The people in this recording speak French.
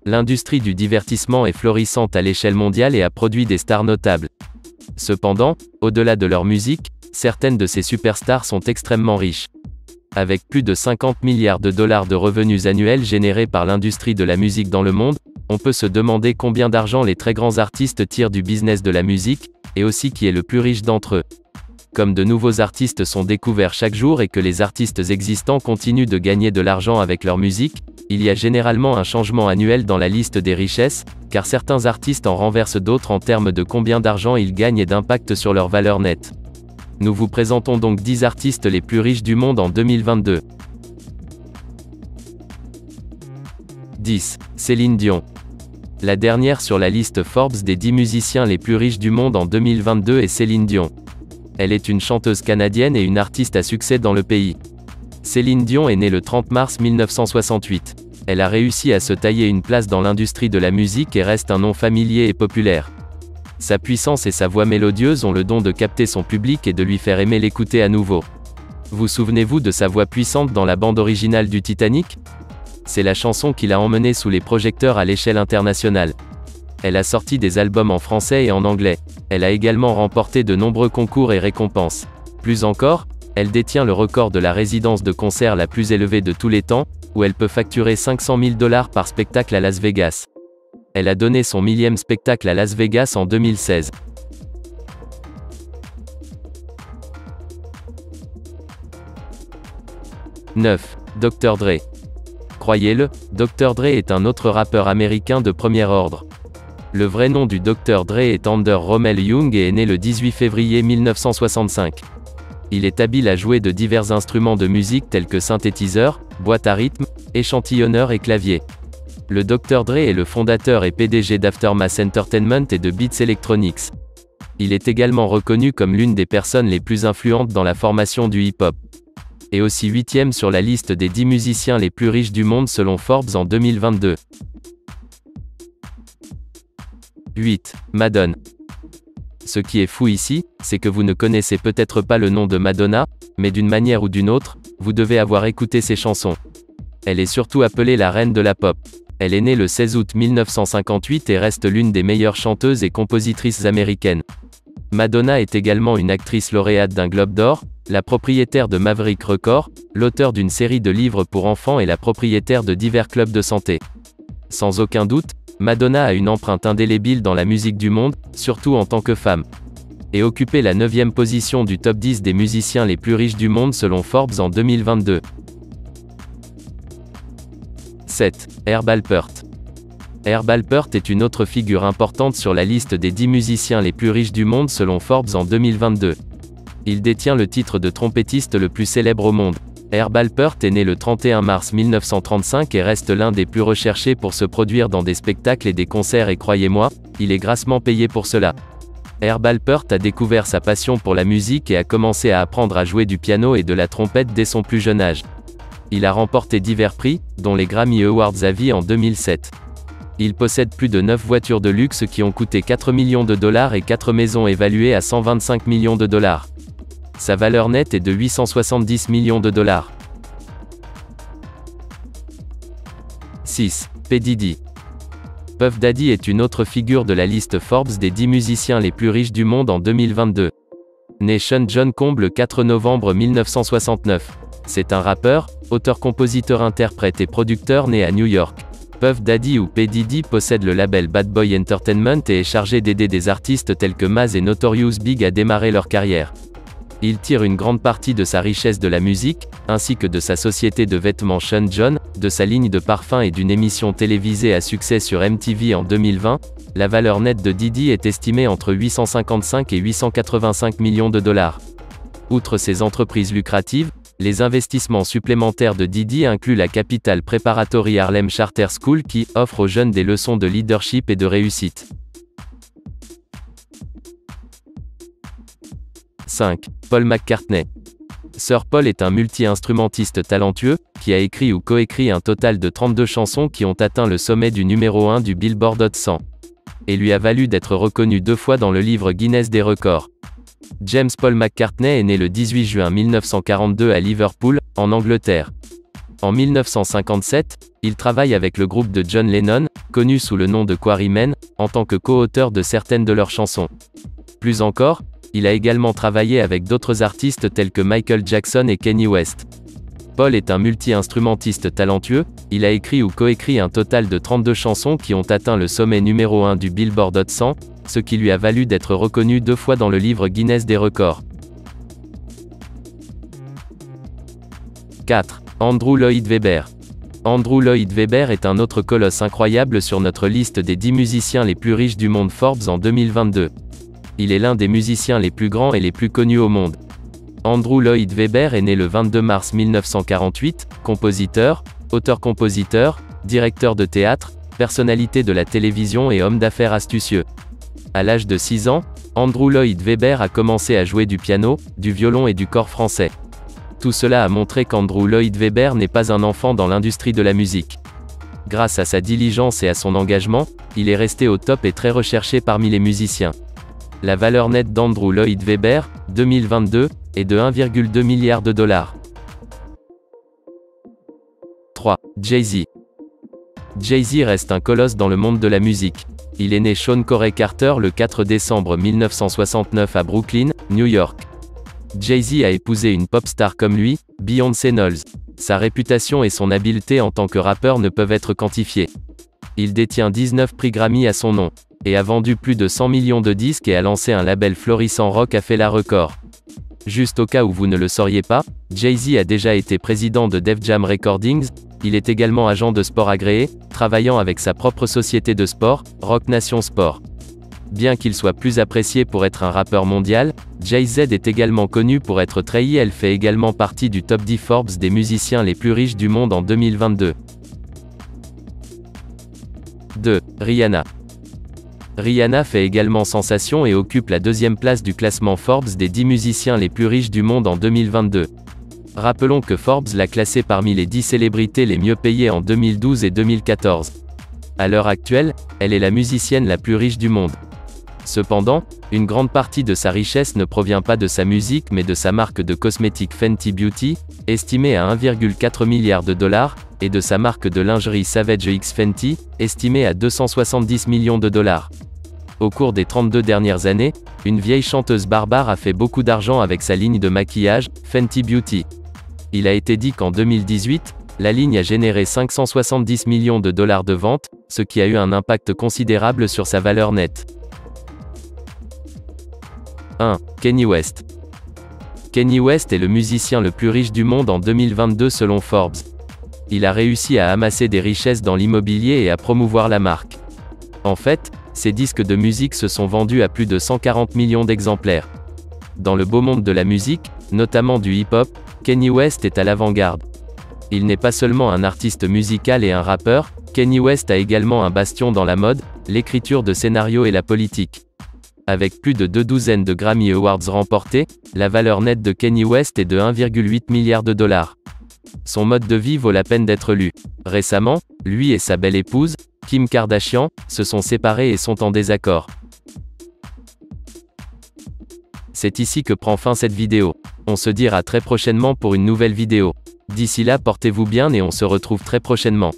L'industrie du divertissement est florissante à l'échelle mondiale et a produit des stars notables. Cependant, au-delà de leur musique, certaines de ces superstars sont extrêmement riches. Avec plus de 50 milliards de dollars de revenus annuels générés par l'industrie de la musique dans le monde, on peut se demander combien d'argent les très grands artistes tirent du business de la musique, et aussi qui est le plus riche d'entre eux. Comme de nouveaux artistes sont découverts chaque jour et que les artistes existants continuent de gagner de l'argent avec leur musique, il y a généralement un changement annuel dans la liste des richesses, car certains artistes en renversent d'autres en termes de combien d'argent ils gagnent et d'impact sur leur valeur nette. Nous vous présentons donc 10 artistes les plus riches du monde en 2022. 10. Céline Dion. La dernière sur la liste Forbes des 10 musiciens les plus riches du monde en 2022 est Céline Dion. Elle est une chanteuse canadienne et une artiste à succès dans le pays. Céline Dion est née le 30 mars 1968. Elle a réussi à se tailler une place dans l'industrie de la musique et reste un nom familier et populaire. Sa puissance et sa voix mélodieuse ont le don de capter son public et de lui faire aimer l'écouter à nouveau. Vous souvenez-vous de sa voix puissante dans la bande originale du Titanic ? C'est la chanson qui l'a emmenée sous les projecteurs à l'échelle internationale. Elle a sorti des albums en français et en anglais. Elle a également remporté de nombreux concours et récompenses. Plus encore, elle détient le record de la résidence de concert la plus élevée de tous les temps, où elle peut facturer 500 000 $ par spectacle à Las Vegas. Elle a donné son 1000e spectacle à Las Vegas en 2016. « 9. Dr. Dre. Croyez-le, Dr. Dre est un autre rappeur américain de premier ordre. Le vrai nom du Dr. Dre est Ander Rommel Young et est né le 18 février 1965. Il est habile à jouer de divers instruments de musique tels que synthétiseur, boîte à rythme, échantillonneur et clavier. Le Dr. Dre est le fondateur et PDG d'Aftermath Entertainment et de Beats Electronics. Il est également reconnu comme l'une des personnes les plus influentes dans la formation du hip-hop. Et aussi 8e sur la liste des 10 musiciens les plus riches du monde selon Forbes en 2022. 8. Madonna. Ce qui est fou ici, c'est que vous ne connaissez peut-être pas le nom de Madonna, mais d'une manière ou d'une autre, vous devez avoir écouté ses chansons. Elle est surtout appelée la reine de la pop. Elle est née le 16 août 1958 et reste l'une des meilleures chanteuses et compositrices américaines. Madonna est également une actrice lauréate d'un Globe d'Or, la propriétaire de Maverick Records, l'auteur d'une série de livres pour enfants et la propriétaire de divers clubs de santé. Sans aucun doute, Madonna a une empreinte indélébile dans la musique du monde, surtout en tant que femme. Et occupé la 9e position du top 10 des musiciens les plus riches du monde selon Forbes en 2022. 7. Herb Alpert. Herb Alpert est une autre figure importante sur la liste des 10 musiciens les plus riches du monde selon Forbes en 2022. Il détient le titre de trompettiste le plus célèbre au monde. Herb Alpert est né le 31 mars 1935 et reste l'un des plus recherchés pour se produire dans des spectacles et des concerts et croyez-moi, il est grassement payé pour cela. Herb Alpert a découvert sa passion pour la musique et a commencé à apprendre à jouer du piano et de la trompette dès son plus jeune âge. Il a remporté divers prix, dont les Grammy Awards à vie en 2007. Il possède plus de 9 voitures de luxe qui ont coûté 4 millions de dollars et 4 maisons évaluées à 125 millions de dollars. Sa valeur nette est de 870 millions de dollars. 6. P. Diddy. Puff Daddy est une autre figure de la liste Forbes des 10 musiciens les plus riches du monde en 2022. Né Sean John Combs le 4 novembre 1969. C'est un rappeur, auteur-compositeur-interprète et producteur né à New York. Puff Daddy ou P. Diddy possède le label Bad Boy Entertainment et est chargé d'aider des artistes tels que Maz et Notorious Big à démarrer leur carrière. Il tire une grande partie de sa richesse de la musique, ainsi que de sa société de vêtements Sean John, de sa ligne de parfums et d'une émission télévisée à succès sur MTV en 2020. La valeur nette de Diddy est estimée entre 855 et 885 millions de dollars. Outre ces entreprises lucratives, les investissements supplémentaires de Diddy incluent la Capital Preparatory Harlem Charter School qui offre aux jeunes des leçons de leadership et de réussite. 5. Paul McCartney. Sir Paul est un multi-instrumentiste talentueux, qui a écrit ou coécrit un total de 32 chansons qui ont atteint le sommet du numéro 1 du Billboard Hot 100. Et lui a valu d'être reconnu 2 fois dans le livre Guinness des records. James Paul McCartney est né le 18 juin 1942 à Liverpool, en Angleterre. En 1957, il travaille avec le groupe de John Lennon, connu sous le nom de Quarrymen, en tant que co-auteur de certaines de leurs chansons. Plus encore, il a également travaillé avec d'autres artistes tels que Michael Jackson et Kanye West. Paul est un multi-instrumentiste talentueux, il a écrit ou coécrit un total de 32 chansons qui ont atteint le sommet numéro 1 du Billboard Hot 100, ce qui lui a valu d'être reconnu 2 fois dans le livre Guinness des records. 4. Andrew Lloyd Webber. Andrew Lloyd Webber est un autre colosse incroyable sur notre liste des 10 musiciens les plus riches du monde Forbes en 2022. Il est l'un des musiciens les plus grands et les plus connus au monde. Andrew Lloyd Webber est né le 22 mars 1948, compositeur, auteur-compositeur, directeur de théâtre, personnalité de la télévision et homme d'affaires astucieux. À l'âge de 6 ans, Andrew Lloyd Webber a commencé à jouer du piano, du violon et du cor français. Tout cela a montré qu'Andrew Lloyd Webber n'est pas un enfant dans l'industrie de la musique. Grâce à sa diligence et à son engagement, il est resté au top et très recherché parmi les musiciens. La valeur nette d'Andrew Lloyd Webber, 2022, est de 1,2 milliard de dollars. 3. Jay-Z. Jay-Z reste un colosse dans le monde de la musique. Il est né Sean Corey Carter le 4 décembre 1969 à Brooklyn, New York. Jay-Z a épousé une pop star comme lui, Beyoncé Knowles. Sa réputation et son habileté en tant que rappeur ne peuvent être quantifiées. Il détient 19 prix Grammy à son nom, et a vendu plus de 100 millions de disques et a lancé un label florissant rock Afela Records. Juste au cas où vous ne le sauriez pas, Jay-Z a déjà été président de Def Jam Recordings, il est également agent de sport agréé, travaillant avec sa propre société de sport, Roc Nation Sport. Bien qu'il soit plus apprécié pour être un rappeur mondial, Jay-Z est également connu pour être trahi. Elle fait également partie du top 10 Forbes des musiciens les plus riches du monde en 2022. 2. Rihanna. Rihanna fait également sensation et occupe la 2e place du classement Forbes des 10 musiciens les plus riches du monde en 2022. Rappelons que Forbes l'a classée parmi les 10 célébrités les mieux payées en 2012 et 2014. À l'heure actuelle, elle est la musicienne la plus riche du monde. Cependant, une grande partie de sa richesse ne provient pas de sa musique mais de sa marque de cosmétiques Fenty Beauty, estimée à 1,4 milliard de dollars, et de sa marque de lingerie Savage X Fenty, estimée à 270 millions de dollars. Au cours des 32 dernières années, une vieille chanteuse barbare a fait beaucoup d'argent avec sa ligne de maquillage, Fenty Beauty. Il a été dit qu'en 2018, la ligne a généré 570 millions de dollars de ventes, ce qui a eu un impact considérable sur sa valeur nette. 1. Kanye West. Kanye West est le musicien le plus riche du monde en 2022 selon Forbes. Il a réussi à amasser des richesses dans l'immobilier et à promouvoir la marque. En fait, ses disques de musique se sont vendus à plus de 140 millions d'exemplaires. Dans le beau monde de la musique, notamment du hip-hop, Kanye West est à l'avant-garde. Il n'est pas seulement un artiste musical et un rappeur, Kanye West a également un bastion dans la mode, l'écriture de scénarios et la politique. Avec plus de 2 douzaines de Grammy Awards remportés, la valeur nette de Kanye West est de 1,8 milliard de dollars. Son mode de vie vaut la peine d'être lu. Récemment, lui et sa belle épouse, Kim Kardashian, se sont séparés et sont en désaccord. C'est ici que prend fin cette vidéo. On se dira très prochainement pour une nouvelle vidéo. D'ici là, portez-vous bien et on se retrouve très prochainement.